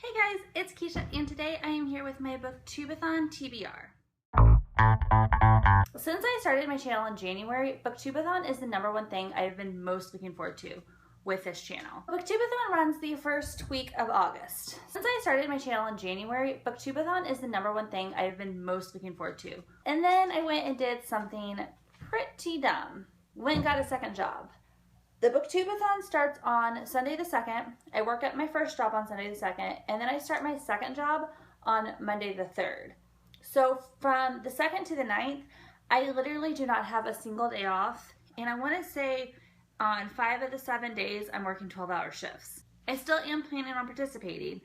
Hey guys, it's Keisha, and today I am here with my Booktube-A-Thon TBR. Since I started my channel in January, Booktube-A-Thon is the #1 thing I've been most looking forward to with this channel. Booktube-A-Thon runs the first week of August. Since I started my channel in January, Booktube-A-Thon is the #1 thing I've been most looking forward to. And then I went and did something pretty dumb. Went and got a second job. The Booktube-A-Thon starts on Sunday the 2nd. I work at my first job on Sunday the 2nd, and then I start my second job on Monday the 3rd. So from the 2nd to the 9th, I literally do not have a single day off, and I want to say on 5 of the 7 days, I'm working 12-hour shifts. I still am planning on participating.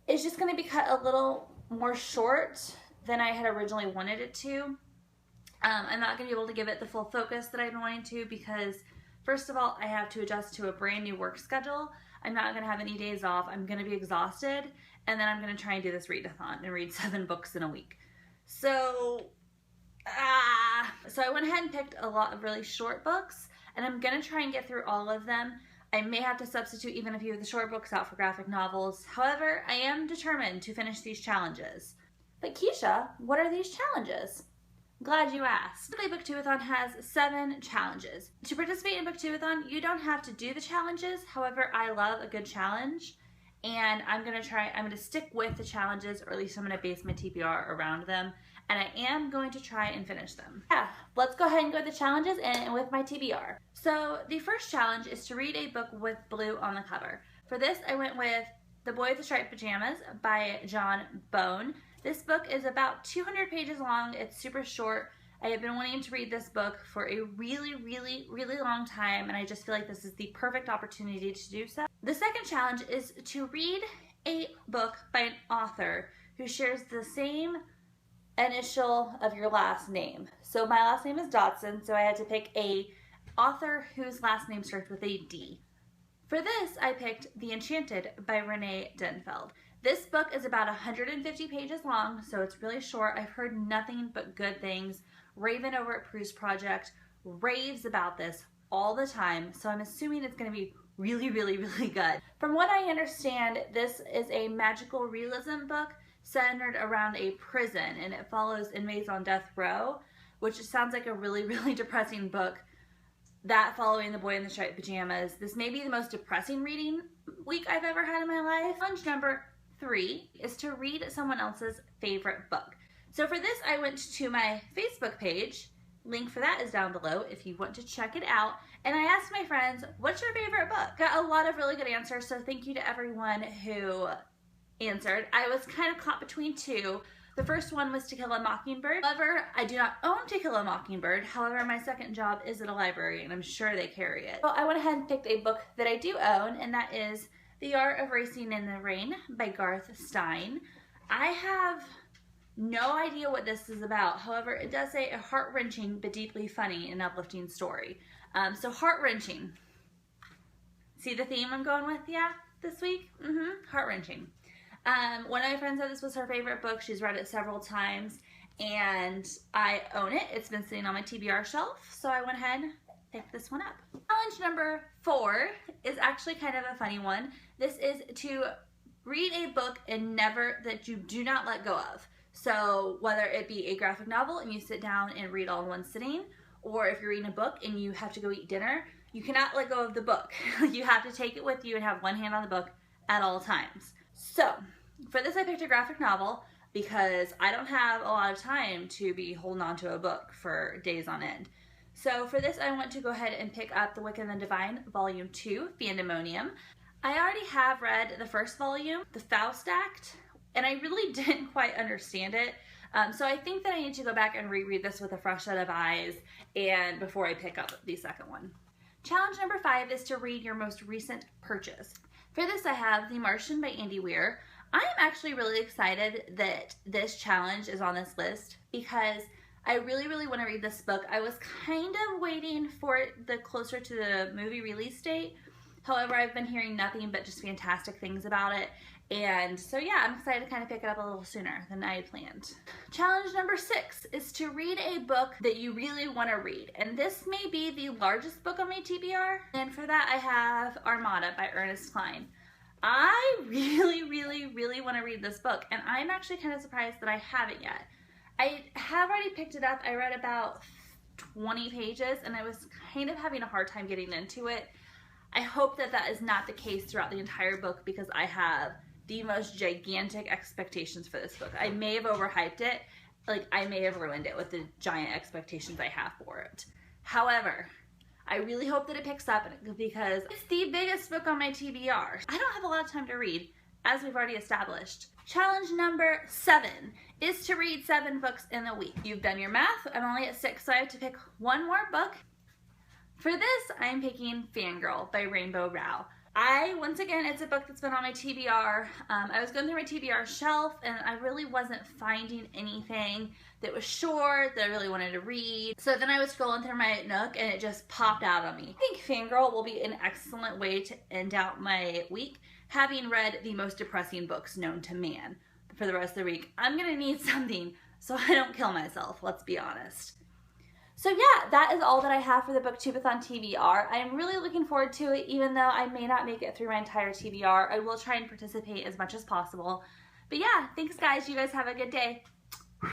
It's just going to be cut a little more short than I had originally wanted it to. I'm not going to be able to give it the full focus that I've been wanting to because first of all, I have to adjust to a brand new work schedule. I'm not going to have any days off. I'm going to be exhausted, and then I'm going to try and do this read-a-thon and read 7 books in a week. So I went ahead and picked a lot of really short books, and I'm going to try and get through all of them. I may have to substitute even a few of the short books out for graphic novels. However, I am determined to finish these challenges. But Keisha, what are these challenges? Glad you asked. The Booktube-A-Thon has 7 challenges. To participate in Booktube-A-Thon, you don't have to do the challenges. However, I love a good challenge, and I'm going to stick with the challenges, or at least I'm going to base my TBR around them, and I am going to try and finish them. Yeah, let's go ahead and go with the challenges and with my TBR. So the first challenge is to read a book with blue on the cover. For this, I went with The Boy with the Striped Pajamas by John Bone. This book is about 200 pages long. It's super short. I have been wanting to read this book for a really long time, and I just feel like this is the perfect opportunity to do so. The second challenge is to read a book by an author who shares the same initial of your last name. So my last name is Dotson, so I had to pick a author whose last name starts with a D. For this, I picked The Enchanted by Renee Denfeld. This book is about 150 pages long, so it's really short. I've heard nothing but good things. Raven over at Peruse Project raves about this all the time, so I'm assuming it's going to be really good. From what I understand, this is a magical realism book centered around a prison, and it follows inmates on death row, which sounds like a really depressing book. That following The Boy in the Striped Pajamas. This may be the most depressing reading week I've ever had in my life. Challenge number 3 is to read someone else's favorite book. So for this, I went to my Facebook page. Link for that is down below if you want to check it out. And I asked my friends, what's your favorite book? Got a lot of really good answers, so thank you to everyone who answered. I was kind of caught between 2. The first one was To Kill a Mockingbird. However, I do not own To Kill a Mockingbird. However, my second job is at a library, and I'm sure they carry it. So I went ahead and picked a book that I do own, and that is The Art of Racing in the Rain by Garth Stein. I have no idea what this is about. However, it does say a heart-wrenching but deeply funny and uplifting story. So heart-wrenching. See the theme I'm going with, yeah, this week? Heart-wrenching. One of my friends said this was her favorite book. She's read it several times, and I own it. It's been sitting on my TBR shelf, so I went ahead and picked this one up. Challenge number 4 is actually kind of a funny one. This is to read a book that you do not let go of. So whether it be a graphic novel and you sit down and read all in one sitting, or if you're reading a book and you have to go eat dinner, you cannot let go of the book. You have to take it with you and have one hand on the book at all times. So for this, I picked a graphic novel because I don't have a lot of time to be holding on to a book for days on end. So for this, I want to go ahead and pick up The Wicked and the Divine, Volume 2, Fandemonium. I already have read the first volume, The Faust Act, and I really didn't quite understand it. So I think that I need to go back and reread this with a fresh set of eyes and before I pick up the second one. Challenge number 5 is to read your most recent purchase. For this, I have The Martian by Andy Weir. I am actually really excited that this challenge is on this list because I really want to read this book. I was kind of waiting for it closer to the movie release date. However, I've been hearing nothing but just fantastic things about it. And so yeah, I'm excited to kind of pick it up a little sooner than I had planned. Challenge number 6 is to read a book that you really want to read. And this may be the largest book on my TBR. And for that, I have Armada by Ernest Cline. I really want to read this book, and I'm actually kind of surprised that I haven't yet. I have already picked it up. I read about 20 pages, and I was kind of having a hard time getting into it. I hope that that is not the case throughout the entire book, because I have the most gigantic expectations for this book. I may have overhyped it. Like, I may have ruined it with the giant expectations I have for it. However, I really hope that it picks up, because it's the biggest book on my TBR. I don't have a lot of time to read, as we've already established. Challenge number 7 is to read 7 books in a week. You've done your math. I'm only at 6, so I have to pick one more book. For this, I'm picking Fangirl by Rainbow Rowell. Once again, it's a book that's been on my TBR. I was going through my TBR shelf, and I really wasn't finding anything that was short that I really wanted to read. So then I was scrolling through my Nook, and it just popped out on me. I think Fangirl will be an excellent way to end out my week, having read the most depressing books known to man. For the rest of the week, I'm gonna need something so I don't kill myself, let's be honest. So yeah, that is all that I have for the Booktubeathon TBR. I am really looking forward to it, even though I may not make it through my entire TBR. I will try and participate as much as possible. But yeah, thanks guys. You guys have a good day.